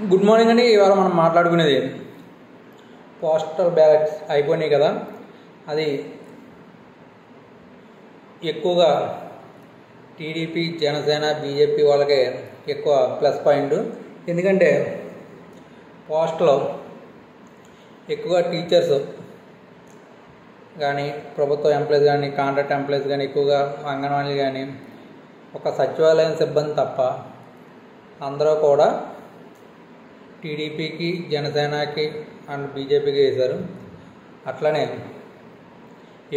Good morning అండి. ఇవాళ మనం మాట్లాడుకునేది పోస్టల్ బ్యాలెట్స్ అయిపోయినాయి కదా, అది ఎక్కువగా టీడీపీ, జనసేన, బీజేపీ వాళ్ళకే ఎక్కువ ప్లస్ పాయింట్. ఎందుకంటే పోస్టల్లో ఎక్కువగా టీచర్స్ కానీ, ప్రభుత్వ ఎంప్లాయీస్ కానీ, కాంట్రాక్ట్ ఎంప్లాయీస్ కానీ, ఎక్కువగా అంగన్వాడీ కానీ, ఒక సచివాలయం సిబ్బంది తప్ప అందరూ కూడా టీడీపీకి, జనసేనకి అండ్ బీజేపీకి వేశారు. అట్లనే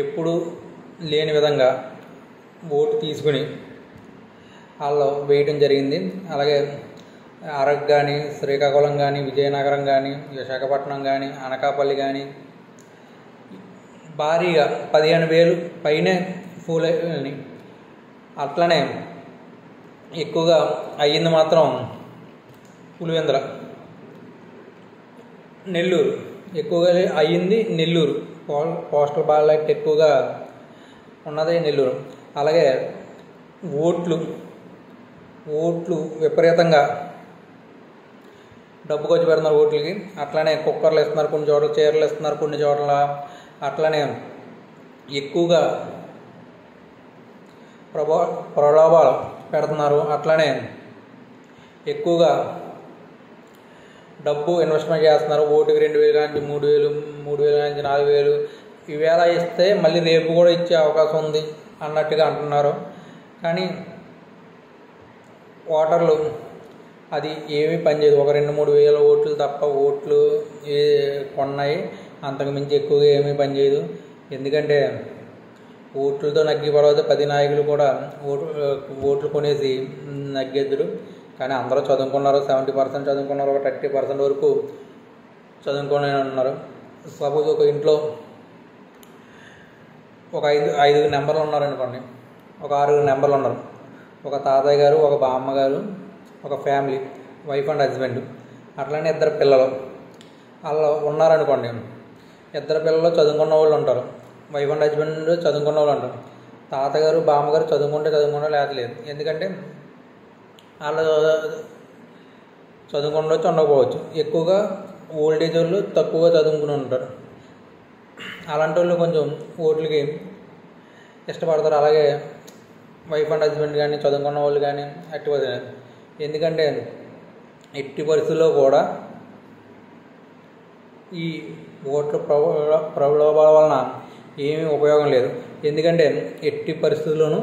ఎప్పుడు లేని విధంగా ఓటు తీసుకుని వాళ్ళు వేయటం జరిగింది. అలాగే అరకు కానీ, శ్రీకాకుళం కానీ, విజయనగరం కానీ, విశాఖపట్నం కానీ, అనకాపల్లి కానీ భారీగా 15,000 పైనే ఫూల్ అని. అట్లనే ఎక్కువగా అయ్యింది మాత్రం పులివెందుల, నెల్లూరు ఎక్కువగా అయ్యింది. నెల్లూరు పోస్టల్ బ్యాలెట్ ఎక్కువగా ఉన్నది నెల్లూరు. అలాగే ఓట్లు విపరీతంగా డబ్బు ఖర్చు పెడుతున్నారు ఓట్లకి. అట్లనే కుక్కర్లు ఇస్తున్నారు, కొన్ని చోట్ల చీరలు ఇస్తున్నారు, కొన్ని చోట్ల అట్లనే ఎక్కువగా ప్రలోభాలు పెడుతున్నారు. అట్లనే ఎక్కువగా డబ్బు ఇన్వెస్ట్మెంట్ చేస్తున్నారు. ఓటుకి 2,000 కానీ 3,000, 3,000 నుంచి 4,000 ఈవేళ ఇస్తే మళ్ళీ రేపు కూడా ఇచ్చే అవకాశం ఉంది అన్నట్టుగా అంటున్నారు. కానీ ఓటర్లు అది ఏమీ పనిచేయదు. ఒక 2-3 వేల ఓట్లు తప్ప ఓట్లు కొన్నాయి, అంతకు మించి ఎక్కువగా ఏమీ పనిచేయదు. ఎందుకంటే ఓట్లతో నగ్గి పర్వాత 10 నాయకులు కూడా ఓట్లు కొనేసి నగ్గెద్దురు. కానీ అందరూ చదువుకున్నారు. 70% చదువుకున్నారు, ఒక 30% వరకు చదువుకొని ఉన్నారు. సపోజ్ ఒక ఇంట్లో ఒక ఐదు నెంబర్లు ఉన్నారనుకోండి, ఒక 6 నెంబర్లు ఉన్నారు. ఒక తాతయ్య గారు, ఒక బామ్మ గారు, ఒక ఫ్యామిలీ, వైఫ్ అండ్ హస్బెండ్, అట్లనే 2 పిల్లలు వాళ్ళు ఉన్నారనుకోండి. 2 పిల్లలు చదువుకున్న వాళ్ళు ఉంటారు, వైఫ్ అండ్ హస్బెండ్ చదువుకున్న వాళ్ళు ఉంటారు. తాతగారు, బామ్మగారు చదువుకుంటే లేదు. ఎందుకంటే వాళ్ళు చదువుకుండొచ్చు, ఉండకపోవచ్చు. ఎక్కువగా ఓల్డేజ్ వాళ్ళు తక్కువగా చదువుకుని ఉంటారు. అలాంటి వాళ్ళు కొంచెం ఓట్లకి ఇష్టపడతారు. అలాగే వైఫ్ అండ్ హస్బెండ్ కానీ, చదువుకున్న వాళ్ళు కానీ యాక్టివ్. ఎందుకంటే ఎట్టి పరిస్థితుల్లో కూడా ఈ ఓట్ల ప్రలోభాల వలన ఏమీ ఉపయోగం లేదు. ఎందుకంటే ఎట్టి పరిస్థితుల్లోనూ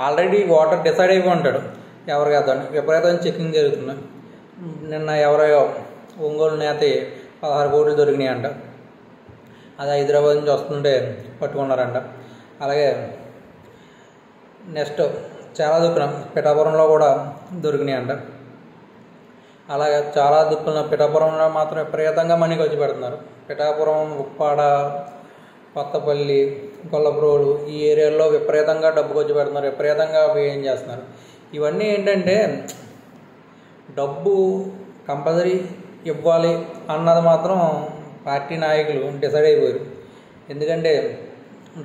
ఆల్రెడీ ఓటర్ డిసైడ్ అయిపోయి ఉంటాడు ఎవరికి వేద్దామని. విపరీతమైన చెకింగ్ జరుగుతుంది. నిన్న ఎవరో ఒంగోలు నేత 16 కోట్లు దొరికినాయంట. అది హైదరాబాద్ నుంచి వస్తుంటే పట్టుకున్నారంట. అలాగే నెక్స్ట్ చాలా దిక్కున పిఠాపురంలో కూడా దొరికినాయంట. అలాగే చాలా దిక్కున పిఠాపురంలో మాత్రం విపరీతంగా మనీ ఖర్చు పెడుతున్నారు. పిఠాపురం, ఉప్పాడ, కొత్తపల్లి, గొల్లప్రోలు ఈ ఏరియాల్లో విపరీతంగా డబ్బు ఖర్చు పెడుతున్నారు, విపరీతంగా వ్యయం చేస్తున్నారు. ఇవన్నీ ఏంటంటే డబ్బు కంపల్సరీ ఇవ్వాలి అన్నది మాత్రం పార్టీ నాయకులు డిసైడ్ అయిపోయారు. ఎందుకంటే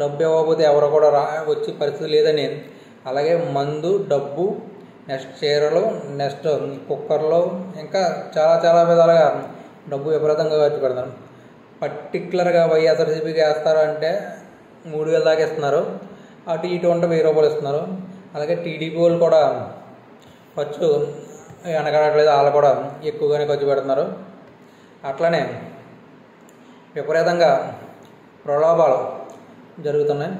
డబ్బు ఇవ్వకపోతే ఎవరు కూడా వచ్చే పరిస్థితి లేదని. అలాగే మందు, డబ్బు, నెక్స్ట్ చీరలు, నెక్స్ట్ కుక్కర్లు, ఇంకా చాలా విధాలుగా డబ్బు విపరీతంగా ఖర్చు పెడతారు. పర్టికులర్గా వైఎస్ఆర్సీపీకి వేస్తారు అంటే 3,000 దాకా ఇస్తున్నారు. అటు ఇటు ఉంటే 1,000 రూపాయలు ఇస్తున్నారు. అలాగే టీడీపీ వాళ్ళు కూడా ఖర్చు వెనకడట్లేదు, వాళ్ళు కూడా ఎక్కువగానే ఖర్చు పెడుతున్నారు. అట్లనే విపరీతంగా ప్రలోభాలు జరుగుతున్నాయి.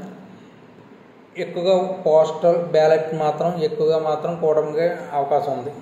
ఎక్కువగా పోస్టల్ బ్యాలెట్ మాత్రం కూటమికి అవకాశం ఉంది.